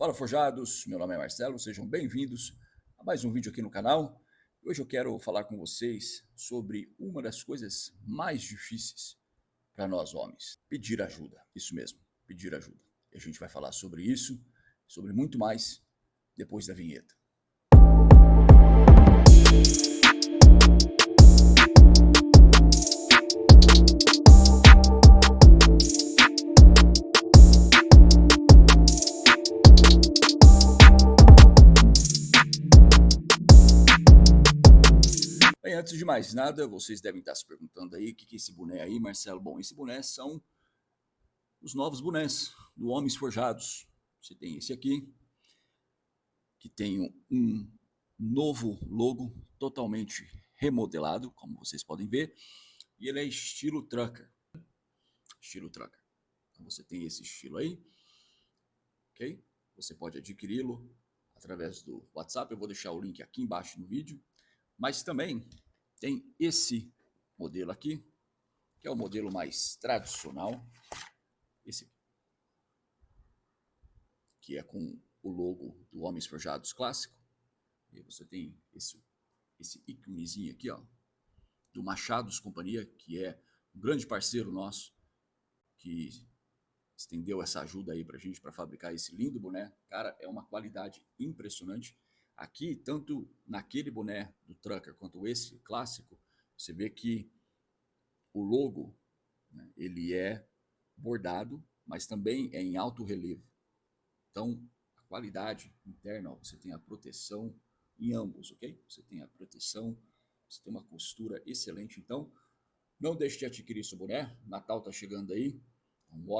Fala Forjados, meu nome é Marcelo, sejam bem-vindos a mais um vídeo aqui no canal. Hoje eu quero falar com vocês sobre uma das coisas mais difíceis para nós homens, pedir ajuda, isso mesmo, pedir ajuda. E a gente vai falar sobre isso, sobre muito mais, depois da vinheta. Bem, antes de mais nada, vocês devem estar se perguntando aí o que é esse boné aí, Marcelo. Bom, esse boné são os novos bonés do Homens Forjados. Você tem esse aqui, que tem um novo logo totalmente remodelado, como vocês podem ver, e ele é estilo trucker. Estilo trucker. Então você tem esse estilo aí, ok? Você pode adquiri-lo através do WhatsApp, eu vou deixar o link aqui embaixo no vídeo, mas também tem esse modelo aqui, que é o modelo mais tradicional, esse aqui, que é com o logo do Homens Forjados clássico, e você tem esse íconezinho aqui, ó, do Machados Companhia, que é um grande parceiro nosso, que estendeu essa ajuda aí pra gente para fabricar esse lindo boné. Cara, é uma qualidade impressionante. Aqui, tanto naquele boné do Trucker quanto esse clássico, você vê que o logo, né, ele é bordado, mas também é em alto relevo. Então, a qualidade interna, ó, você tem a proteção em ambos, ok? Você tem a proteção, você tem uma costura excelente. Então, não deixe de adquirir seu boné. Natal tá chegando aí, uma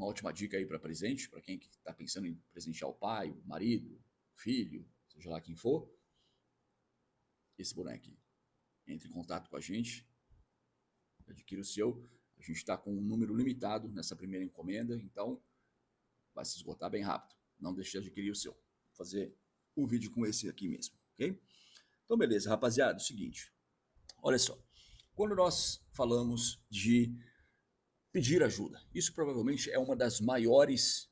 ótima dica aí para presente, para quem está pensando em presentear o pai, o marido, o filho, seja lá quem for. Esse boné aqui. Entre em contato com a gente, adquira o seu. A gente está com um número limitado nessa primeira encomenda, então vai se esgotar bem rápido. Não deixe de adquirir o seu. Vou fazer um vídeo com esse aqui mesmo, ok? Então, beleza, rapaziada, é o seguinte. Olha só, quando nós falamos de pedir ajuda, isso provavelmente é uma das maiores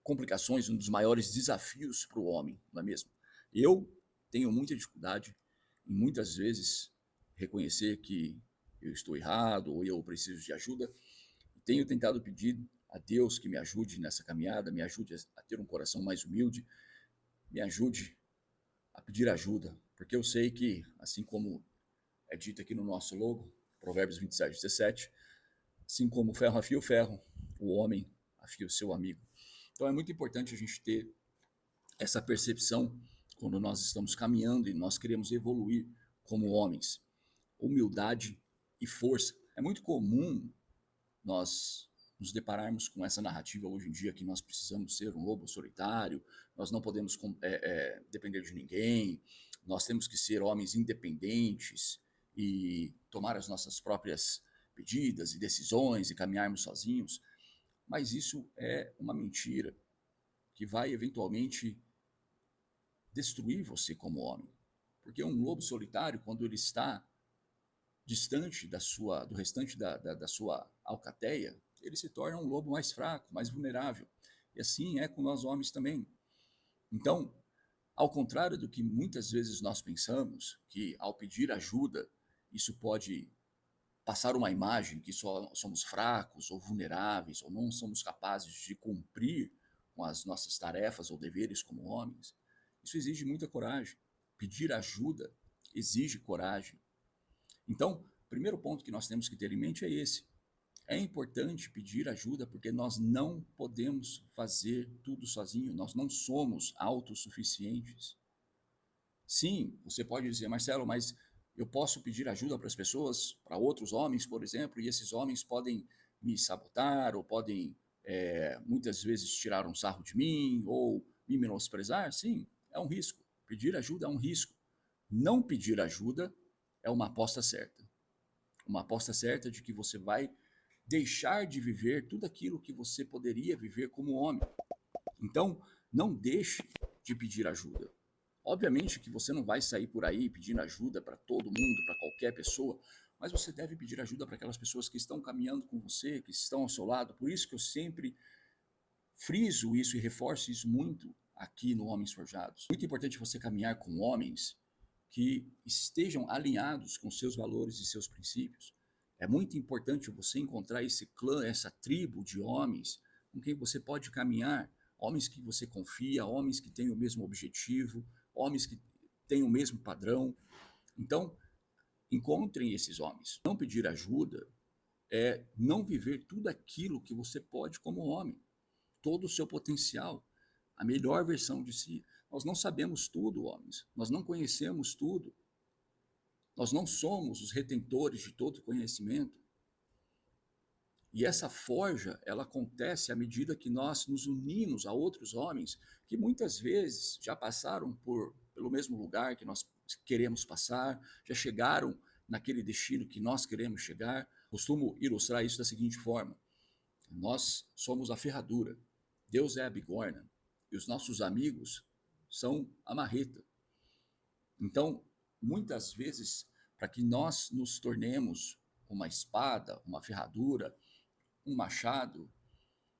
complicações, um dos maiores desafios para o homem, não é mesmo? Eu tenho muita dificuldade em muitas vezes reconhecer que eu estou errado ou eu preciso de ajuda. Tenho tentado pedir a Deus que me ajude nessa caminhada, me ajude a ter um coração mais humilde, me ajude a pedir ajuda, porque eu sei que, assim como é dito aqui no nosso logo, Provérbios 27:17, assim como ferro afia o ferro, o homem afia o seu amigo. Então é muito importante a gente ter essa percepção quando nós estamos caminhando e nós queremos evoluir como homens. Humildade e força. É muito comum nós nos depararmos com essa narrativa hoje em dia que nós precisamos ser um lobo solitário, nós não podemos depender de ninguém, nós temos que ser homens independentes e tomar as nossas próprias medidas e decisões e caminharmos sozinhos. Mas isso é uma mentira que vai eventualmente destruir você como homem. Porque um lobo solitário, quando ele está distante do restante da sua alcateia, ele se torna um lobo mais fraco, mais vulnerável. E assim é com nós homens também. Então, ao contrário do que muitas vezes nós pensamos, que ao pedir ajuda, isso pode passar uma imagem que só somos fracos ou vulneráveis, ou não somos capazes de cumprir com as nossas tarefas ou deveres como homens, isso exige muita coragem. Pedir ajuda exige coragem. Então, o primeiro ponto que nós temos que ter em mente é esse. É importante pedir ajuda porque nós não podemos fazer tudo sozinho, nós não somos autossuficientes. Sim, você pode dizer, Marcelo, mas eu posso pedir ajuda para as pessoas, para outros homens, por exemplo, e esses homens podem me sabotar ou podem muitas vezes tirar um sarro de mim ou me menosprezar? Sim, é um risco. Pedir ajuda é um risco. Não pedir ajuda é uma aposta certa. Uma aposta certa de que você vai deixar de viver tudo aquilo que você poderia viver como homem. Então, não deixe de pedir ajuda. Obviamente que você não vai sair por aí pedindo ajuda para todo mundo, para qualquer pessoa, mas você deve pedir ajuda para aquelas pessoas que estão caminhando com você, que estão ao seu lado. Por isso que eu sempre friso isso e reforço isso muito aqui no Homens Forjados. Muito importante você caminhar com homens que estejam alinhados com seus valores e seus princípios. É muito importante você encontrar esse clã, essa tribo de homens com quem você pode caminhar, homens que você confia, homens que têm o mesmo objetivo, homens que têm o mesmo padrão. Então, encontrem esses homens. Não pedir ajuda é não viver tudo aquilo que você pode como homem, todo o seu potencial, a melhor versão de si. Nós não sabemos tudo, homens. Nós não conhecemos tudo. Nós não somos os retentores de todo conhecimento. E essa forja, ela acontece à medida que nós nos unimos a outros homens que muitas vezes já passaram pelo mesmo lugar que nós queremos passar, já chegaram naquele destino que nós queremos chegar. Costumo ilustrar isso da seguinte forma: nós somos a ferradura, Deus é a bigorna e os nossos amigos são a marreta. Então, muitas vezes, para que nós nos tornemos uma espada, uma ferradura, um machado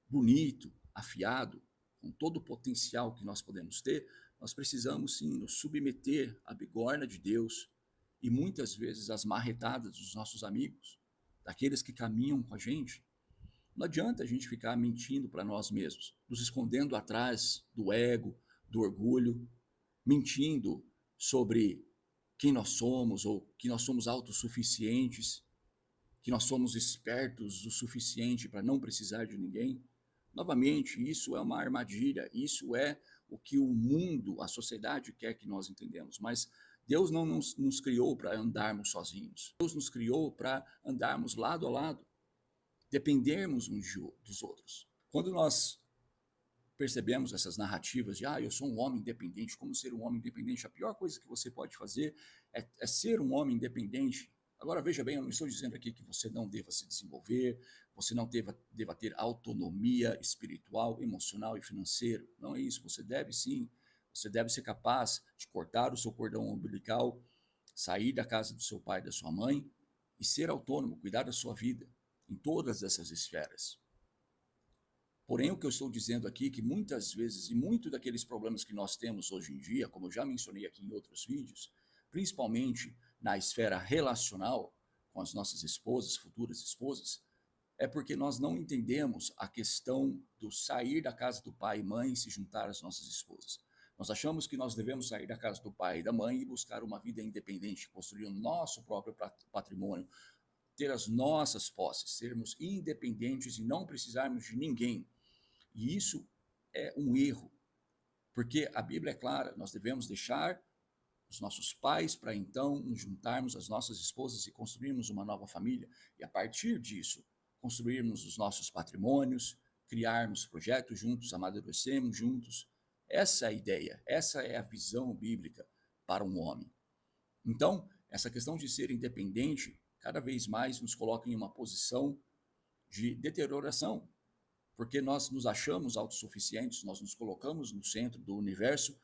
bonito, afiado, com todo o potencial que nós podemos ter, nós precisamos sim nos submeter à bigorna de Deus e muitas vezes às marretadas dos nossos amigos, daqueles que caminham com a gente. Não adianta a gente ficar mentindo para nós mesmos, nos escondendo atrás do ego, do orgulho, mentindo sobre quem nós somos ou que nós somos autossuficientes, que nós somos espertos o suficiente para não precisar de ninguém. Novamente, isso é uma armadilha, isso é o que o mundo, a sociedade quer que nós entendamos, mas Deus não nos criou para andarmos sozinhos. Deus nos criou para andarmos lado a lado, dependermos uns dos outros. Quando nós percebemos essas narrativas de eu sou um homem independente, como ser um homem independente, a pior coisa que você pode fazer é ser um homem independente. Agora veja bem, eu não estou dizendo aqui que você não deva se desenvolver, você não deva ter autonomia espiritual, emocional e financeira. Não é isso, você deve sim, você deve ser capaz de cortar o seu cordão umbilical, sair da casa do seu pai e da sua mãe e ser autônomo, cuidar da sua vida em todas essas esferas. Porém, o que eu estou dizendo aqui é que muitas vezes, e muito daqueles problemas que nós temos hoje em dia, como eu já mencionei aqui em outros vídeos, principalmente na esfera relacional com as nossas esposas, futuras esposas, é porque nós não entendemos a questão do sair da casa do pai e mãe e se juntar às nossas esposas. Nós achamos que nós devemos sair da casa do pai e da mãe e buscar uma vida independente, construir o nosso próprio patrimônio, ter as nossas posses, sermos independentes e não precisarmos de ninguém. E isso é um erro, porque a Bíblia é clara, nós devemos deixar os nossos pais para então nos juntarmos às nossas esposas e construirmos uma nova família. E a partir disso, construirmos os nossos patrimônios, criarmos projetos juntos, amadurecermos juntos. Essa é a ideia, essa é a visão bíblica para um homem. Então, essa questão de ser independente cada vez mais nos coloca em uma posição de deterioração, porque nós nos achamos autossuficientes, nós nos colocamos no centro do universo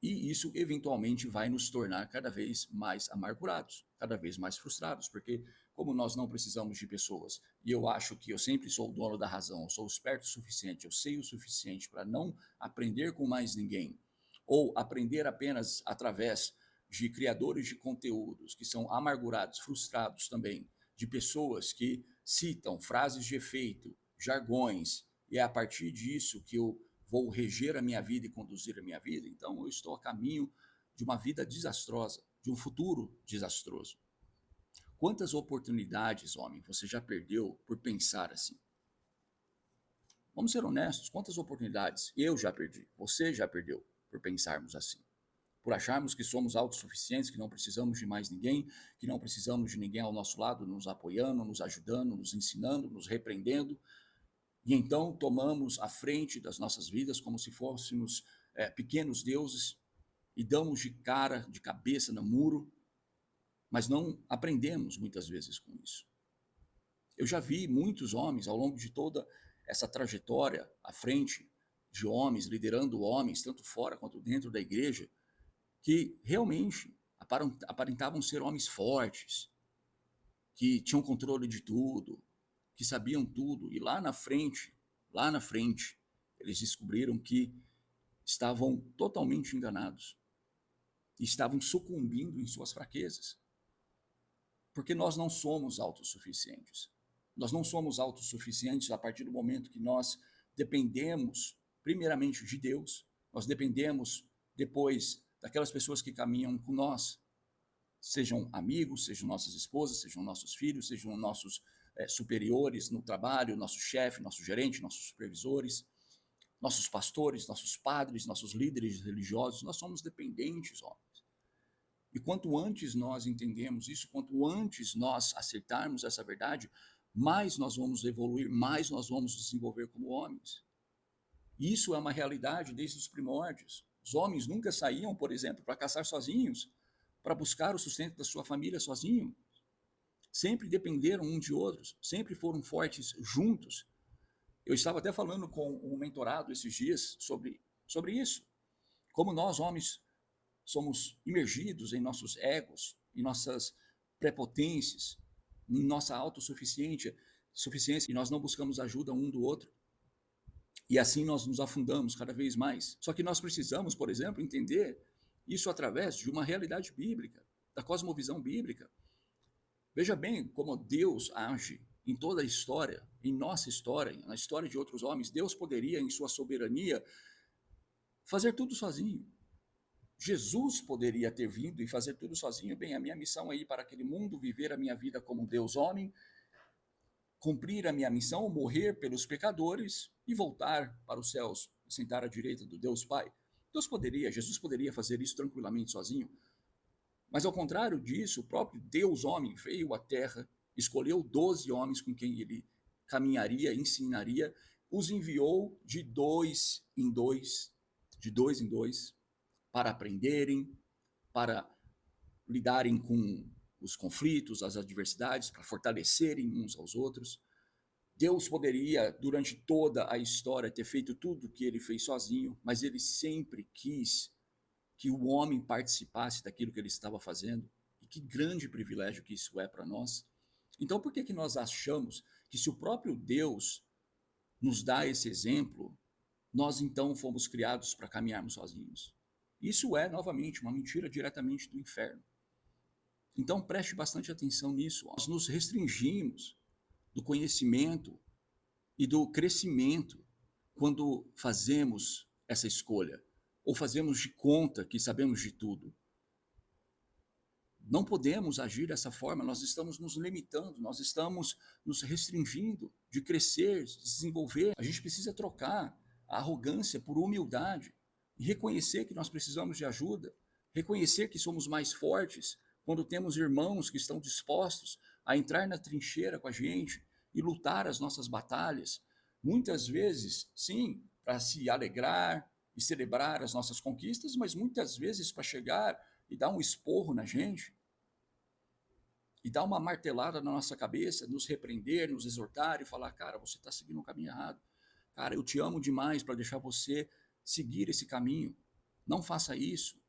e isso eventualmente vai nos tornar cada vez mais amargurados, cada vez mais frustrados, porque como nós não precisamos de pessoas e eu acho que eu sempre sou o dono da razão, eu sou esperto o suficiente, eu sei o suficiente para não aprender com mais ninguém, ou aprender apenas através de criadores de conteúdos que são amargurados, frustrados também, de pessoas que citam frases de efeito, jargões, e é a partir disso que eu vou reger a minha vida e conduzir a minha vida, então eu estou a caminho de uma vida desastrosa, de um futuro desastroso. Quantas oportunidades, homem, você já perdeu por pensar assim? Vamos ser honestos, quantas oportunidades eu já perdi, você já perdeu por pensarmos assim? Por acharmos que somos autossuficientes, que não precisamos de mais ninguém, que não precisamos de ninguém ao nosso lado, nos apoiando, nos ajudando, nos ensinando, nos repreendendo, e então tomamos a frente das nossas vidas como se fôssemos pequenos deuses e damos de cara, de cabeça no muro, mas não aprendemos muitas vezes com isso. Eu já vi muitos homens ao longo de toda essa trajetória à frente de homens, liderando homens, tanto fora quanto dentro da igreja, que realmente aparentavam ser homens fortes, que tinham controle de tudo, que sabiam tudo, e lá na frente, eles descobriram que estavam totalmente enganados e estavam sucumbindo em suas fraquezas. Porque nós não somos autossuficientes. Nós não somos autossuficientes a partir do momento que nós dependemos, primeiramente, de Deus, nós dependemos depois daquelas pessoas que caminham com nós, sejam amigos, sejam nossas esposas, sejam nossos filhos, sejam nossos superiores no trabalho, nosso chefe, nosso gerente, nossos supervisores, nossos pastores, nossos padres, nossos líderes religiosos. Nós somos dependentes, homens. E quanto antes nós entendemos isso, quanto antes nós aceitarmos essa verdade, mais nós vamos evoluir, mais nós vamos desenvolver como homens. E isso é uma realidade desde os primórdios. Os homens nunca saíam, por exemplo, para caçar sozinhos, para buscar o sustento da sua família sozinho. Sempre dependeram um de outros, sempre foram fortes juntos. Eu estava até falando com um mentorado esses dias sobre isso. Como nós, homens, somos imergidos em nossos egos, em nossas prepotências, em nossa autossuficiência, e nós não buscamos ajuda um do outro. E assim nós nos afundamos cada vez mais. Só que nós precisamos, por exemplo, entender isso através de uma realidade bíblica, da cosmovisão bíblica. Veja bem como Deus age em toda a história, em nossa história, na história de outros homens. Deus poderia, em sua soberania, fazer tudo sozinho. Jesus poderia ter vindo e fazer tudo sozinho. Bem, a minha missão é ir para aquele mundo, viver a minha vida como Deus homem, cumprir a minha missão, morrer pelos pecadores e voltar para os céus, sentar à direita do Deus Pai. Jesus poderia fazer isso tranquilamente sozinho. Mas ao contrário disso, o próprio Deus homem veio à terra, escolheu 12 homens com quem ele caminharia, ensinaria, os enviou de dois em dois, para aprenderem, para lidarem com os conflitos, as adversidades, para fortalecerem uns aos outros. Deus poderia, durante toda a história, ter feito tudo o que ele fez sozinho, mas ele sempre quis que o homem participasse daquilo que ele estava fazendo. E que grande privilégio que isso é para nós. Então, por que nós achamos que, se o próprio Deus nos dá esse exemplo, nós então fomos criados para caminharmos sozinhos? Isso é, novamente, uma mentira diretamente do inferno. Então, preste bastante atenção nisso. Nós nos restringimos do conhecimento e do crescimento quando fazemos essa escolha, ou fazemos de conta que sabemos de tudo. Não podemos agir dessa forma, nós estamos nos limitando, nós estamos nos restringindo de crescer, de desenvolver. A gente precisa trocar a arrogância por humildade e reconhecer que nós precisamos de ajuda, reconhecer que somos mais fortes quando temos irmãos que estão dispostos a entrar na trincheira com a gente e lutar as nossas batalhas, muitas vezes, sim, para se alegrar e celebrar as nossas conquistas, mas muitas vezes para chegar e dar um esporro na gente, e dar uma martelada na nossa cabeça, nos repreender, nos exortar e falar: cara, você está seguindo um caminho errado. Cara, eu te amo demais para deixar você seguir esse caminho. Não faça isso.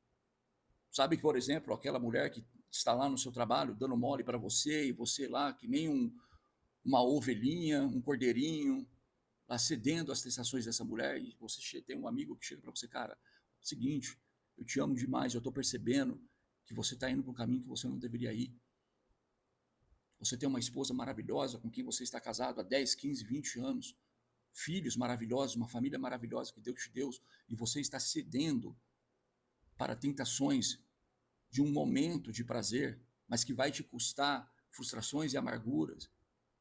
Sabe que, por exemplo, aquela mulher que está lá no seu trabalho dando mole para você, e você lá que nem uma ovelhinha, um cordeirinho, lá cedendo às tentações dessa mulher, e você tem um amigo que chega para você: cara, seguinte, eu te amo demais, eu estou percebendo que você está indo para um caminho que você não deveria ir. Você tem uma esposa maravilhosa com quem você está casado há 10, 15, 20 anos, filhos maravilhosos, uma família maravilhosa que Deus te deu, e você está cedendo para tentações de um momento de prazer, mas que vai te custar frustrações e amarguras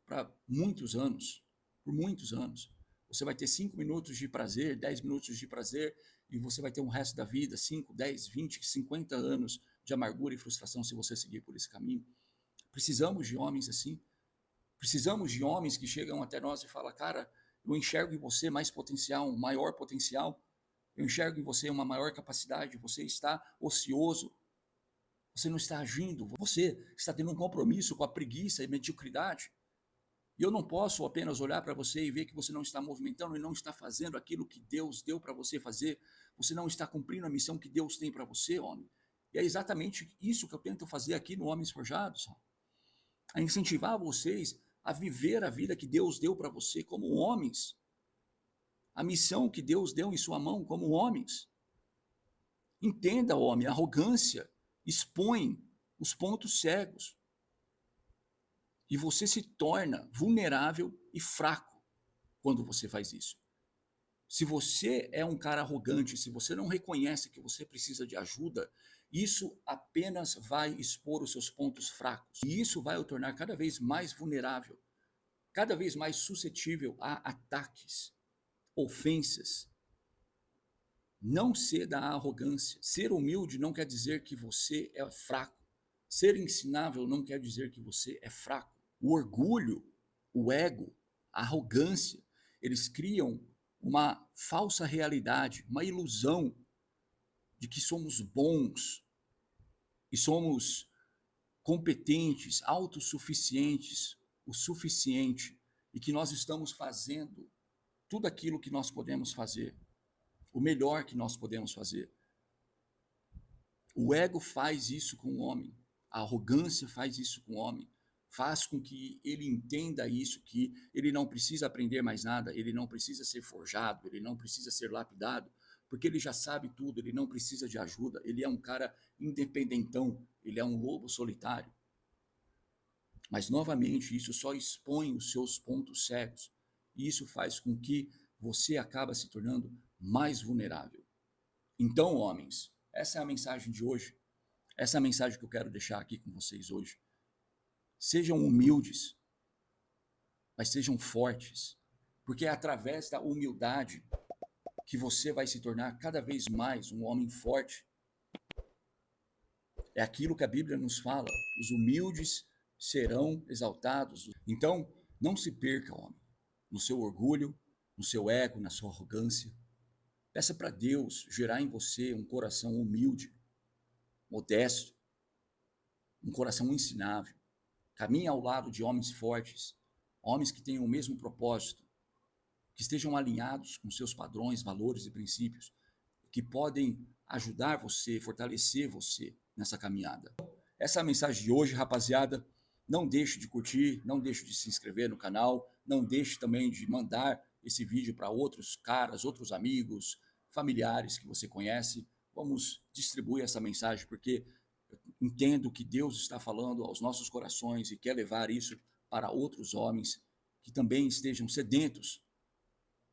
para muitos anos, por muitos anos. Você vai ter 5 minutos de prazer, 10 minutos de prazer, e você vai ter um resto da vida, 5, 10, 20, 50 anos de amargura e frustração se você seguir por esse caminho. Precisamos de homens assim. Precisamos de homens que chegam até nós e falam: cara, eu enxergo em você mais potencial, um maior potencial. Eu enxergo em você uma maior capacidade. Você está ocioso. Você não está agindo. Você está tendo um compromisso com a preguiça e mediocridade. E eu não posso apenas olhar para você e ver que você não está movimentando e não está fazendo aquilo que Deus deu para você fazer. Você não está cumprindo a missão que Deus tem para você, homem. E é exatamente isso que eu tento fazer aqui no Homens Forjados. A incentivar vocês a viver a vida que Deus deu para você como homens. a missão que Deus deu em sua mão como homens. Entenda, homem, a arrogância expõe os pontos cegos. E você se torna vulnerável e fraco quando você faz isso. Se você é um cara arrogante, se você não reconhece que você precisa de ajuda, isso apenas vai expor os seus pontos fracos. E isso vai o tornar cada vez mais vulnerável, cada vez mais suscetível a ataques, ofensas. Não ceda à arrogância. Ser humilde não quer dizer que você é fraco. Ser ensinável não quer dizer que você é fraco. O orgulho, o ego, a arrogância, eles criam uma falsa realidade, uma ilusão de que somos bons e somos competentes, autossuficientes, o suficiente, e que nós estamos fazendo tudo aquilo que nós podemos fazer, o melhor que nós podemos fazer. O ego faz isso com o homem, a arrogância faz isso com o homem, faz com que ele entenda isso, que ele não precisa aprender mais nada, ele não precisa ser forjado, ele não precisa ser lapidado, porque ele já sabe tudo, ele não precisa de ajuda, ele é um cara independentão, ele é um lobo solitário. Mas, novamente, isso só expõe os seus pontos cegos, e isso faz com que você acabe se tornando mais vulnerável. Então, homens, essa é a mensagem de hoje, essa é a mensagem que eu quero deixar aqui com vocês hoje. Sejam humildes, mas sejam fortes, porque é através da humildade que você vai se tornar cada vez mais um homem forte. É aquilo que a Bíblia nos fala, os humildes serão exaltados. Então, não se perca, homem, no seu orgulho, no seu ego, na sua arrogância. Peça para Deus gerar em você um coração humilde, modesto, um coração ensinável. Caminhe ao lado de homens fortes, homens que tenham o mesmo propósito, que estejam alinhados com seus padrões, valores e princípios, que podem ajudar você, fortalecer você nessa caminhada. Essa é a mensagem de hoje, rapaziada. Não deixe de curtir, não deixe de se inscrever no canal, não deixe também de mandar esse vídeo para outros caras, outros amigos, familiares que você conhece. Vamos distribuir essa mensagem, porque eu entendo que Deus está falando aos nossos corações e quer levar isso para outros homens que também estejam sedentos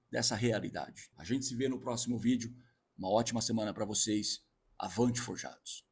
dessa realidade. A gente se vê no próximo vídeo. Uma ótima semana para vocês. Avante, forjados!